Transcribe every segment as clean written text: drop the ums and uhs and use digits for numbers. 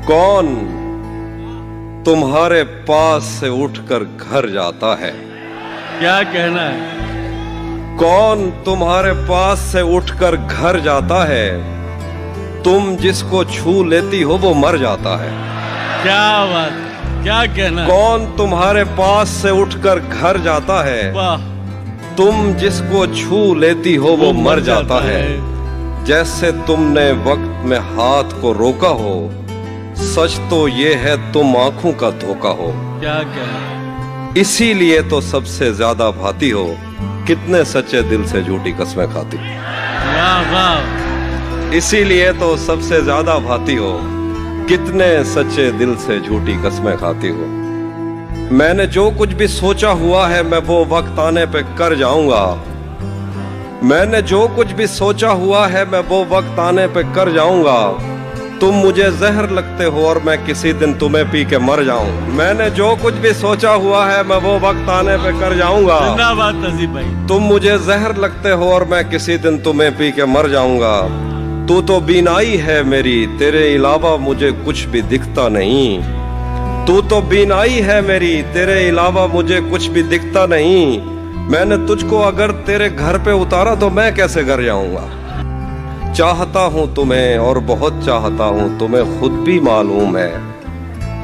कौन तुम्हारे पास से उठकर घर जाता है? क्या कहना है? कौन तुम्हारे पास से उठकर घर जाता है? तुम जिसको छू लेती हो वो मर जाता है। क्या बात है? क्या कहना है? कौन तुम्हारे पास से उठकर घर जाता है? वाह, तुम जिसको छू लेती हो वो मर जाता है। जैसे तुमने वक्त में हाथ को रोका हो, सच तो ये है तुम आंखों का धोखा हो। क्या कहना? इसीलिए तो सबसे ज्यादा भाती हो, कितने सच्चे दिल से झूठी कस्में खाती। वाह वाह, इसीलिए तो सबसे ज्यादा भाती हो, कितने सच्चे दिल से झूठी कस्में खाती हो। मैंने जो कुछ भी सोचा हुआ है मैं वो वक्त आने पे कर जाऊंगा। मैंने जो कुछ भी सोचा हुआ है मैं वो वक्त आने पे कर जाऊंगा। तुम मुझे जहर लगते हो और मैं किसी दिन तुम्हें पी के मर जाऊं। मैंने जो कुछ भी सोचा हुआ है मैं वो वक्त आने पे कर जाऊंगा। जिंदाबाद नजीब भाई। तुम मुझे जहर लगते हो और मैं किसी दिन तुम्हें पी के मर जाऊंगा। तू तो बीनाई है मेरी, तेरे अलावा मुझे कुछ भी दिखता नहीं। तू तो बीनाई है मेरी, तेरे अलावा मुझे कुछ भी दिखता नहीं। मैंने तुझको अगर तेरे घर पे उतारा तो मैं कैसे घर जाऊंगा। चाहता हूं तुम्हें और बहुत चाहता हूं, तुम्हें खुद भी मालूम है।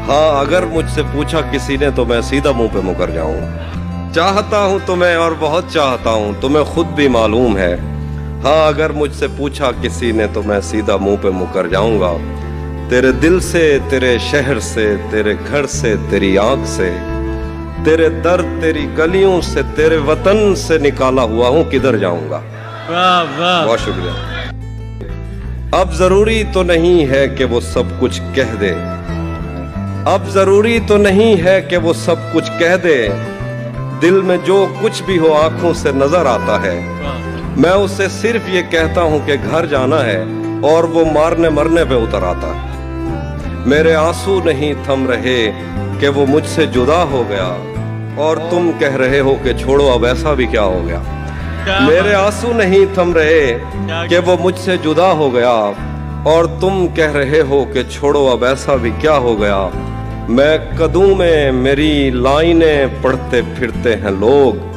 हाँ, अगर मुझसे पूछा किसी ने तो मैं सीधा मुंह पे मुकर जाऊंगा। चाहता हूं तुम्हें और बहुत चाहता हूं, तुम्हें खुद भी मालूम है। हाँ, अगर मुझसे पूछा किसी ने तो मैं सीधा मुंह पे मुकर जाऊंगा। तेरे दिल से, तेरे शहर से, तेरे घर से, तेरी आंख से, तेरे दर्द, तेरी गलियों से, तेरे वतन से निकाला हुआ हूं, किधर जाऊंगा। वाह वाह, बहुत शुक्रिया। अब जरूरी तो नहीं है कि वो सब कुछ कह दे। अब जरूरी तो नहीं है कि वो सब कुछ कह दे। दिल में जो कुछ भी हो आंखों से नजर आता है। मैं उससे सिर्फ ये कहता हूं कि घर जाना है और वो मारने मरने पे उतर आता है। मेरे आंसू नहीं थम रहे कि वो मुझसे जुदा हो गया, और तुम कह रहे हो कि छोड़ो अब ऐसा भी क्या हो गया। मेरे आंसू नहीं थम रहे कि वो मुझसे जुदा हो गया, और तुम कह रहे हो कि छोड़ो अब ऐसा भी क्या हो गया। मैं कदूं में मेरी लाइनें पढ़ते फिरते हैं लोग।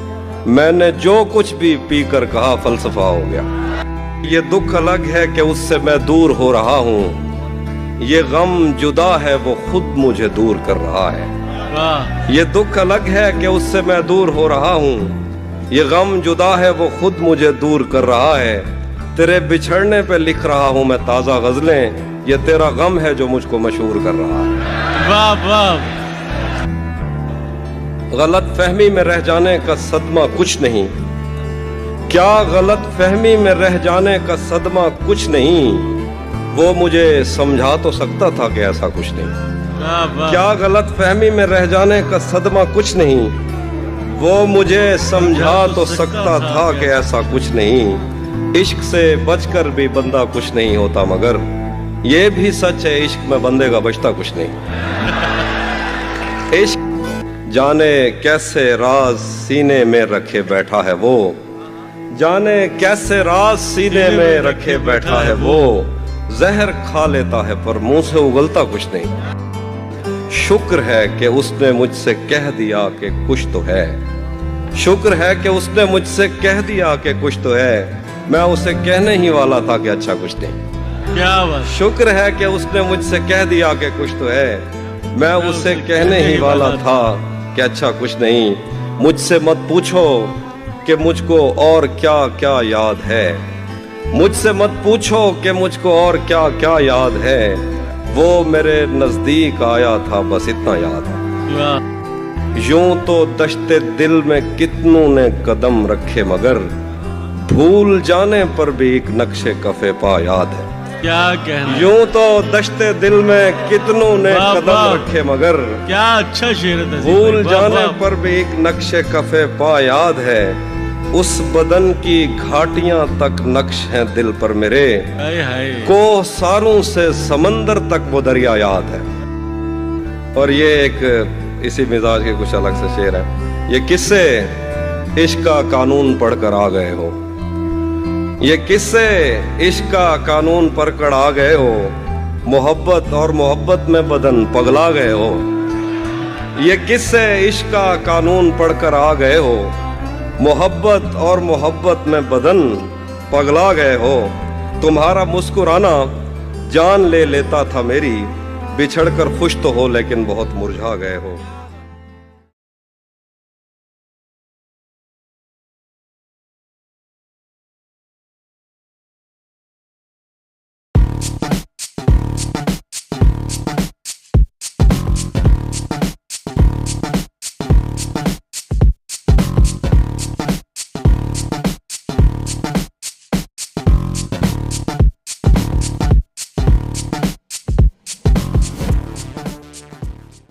मैंने जो कुछ भी पीकर कहा फलसफा हो गया। ये दुख अलग है कि उससे मैं दूर हो रहा हूँ। ये गम जुदा है वो खुद मुझे दूर कर रहा है। ये दुख अलग है कि उससे मैं दूर हो रहा हूँ। ये गम जुदा है वो खुद मुझे दूर कर रहा है। तेरे बिछड़ने पे लिख रहा हूँ मैं ताज़ा गजलें। ये तेरा गम है जो मुझको मशहूर कर रहा है। वाह वाह, गलत फहमी में रह जाने का सदमा कुछ नहीं। क्या गलत फहमी में रह जाने का सदमा कुछ नहीं। वो मुझे समझा तो सकता था कि ऐसा कुछ नहीं। क्या गलत फहमी में रह जाने का सदमा कुछ नहीं। वो मुझे समझा तो सकता था कि ऐसा कुछ नहीं। इश्क से बचकर भी बंदा कुछ नहीं होता, मगर ये भी सच है इश्क में बंदे का बचता कुछ नहीं। इश्क जाने कैसे राज सीने में रखे बैठा है वो। जाने कैसे राज सीने में रखे बैठा है वो। जहर खा लेता है पर मुंह से उगलता कुछ नहीं। शुक्र है कि उसने मुझसे कह दिया कि कुछ तो है। शुक्र है कि उसने मुझसे कह दिया कि कुछ तो है। मैं उसे कहने ही वाला था कि अच्छा कुछ नहीं। क्या बात। शुक्र है कि उसने मुझसे कह दिया कि कुछ तो है। मैं उसे कहने ही वाला था कि अच्छा कुछ नहीं। मुझसे मत पूछो कि मुझको और क्या क्या याद है। मुझसे मत पूछो कि मुझको और क्या क्या याद है। वो मेरे नजदीक आया था बस इतना याद है। यूं तो दश्ते दिल में कितनों ने कदम रखे, मगर भूल जाने पर भी एक नक्शे कफे पा याद है। क्या कहना। यूं तो दश्ते दिल में कितनों ने कदम रखे, मगर क्या अच्छा शेर है। भूल जाने पर भी एक नक्शे कफे पा याद है। उस बदन की घाटियां तक नक्श हैं दिल पर मेरे। कोह सारों से समंदर तक वो दरिया याद है। और ये एक इसी मिजाज के कुछ अलग से शेर है। ये किससे इश्क का कानून पढ़कर आ गए हो। ये किससे इश्क का कानून पढ़कर आ गए हो। मोहब्बत और मोहब्बत में बदन पगला गए हो। ये किससे इश्क का कानून पढ़कर आ गए हो। मोहब्बत और मोहब्बत में बदन पगला गए हो। तुम्हारा मुस्कुराना जान ले लेता था मेरी, बिछड़कर खुश तो हो लेकिन बहुत मुरझा गए हो।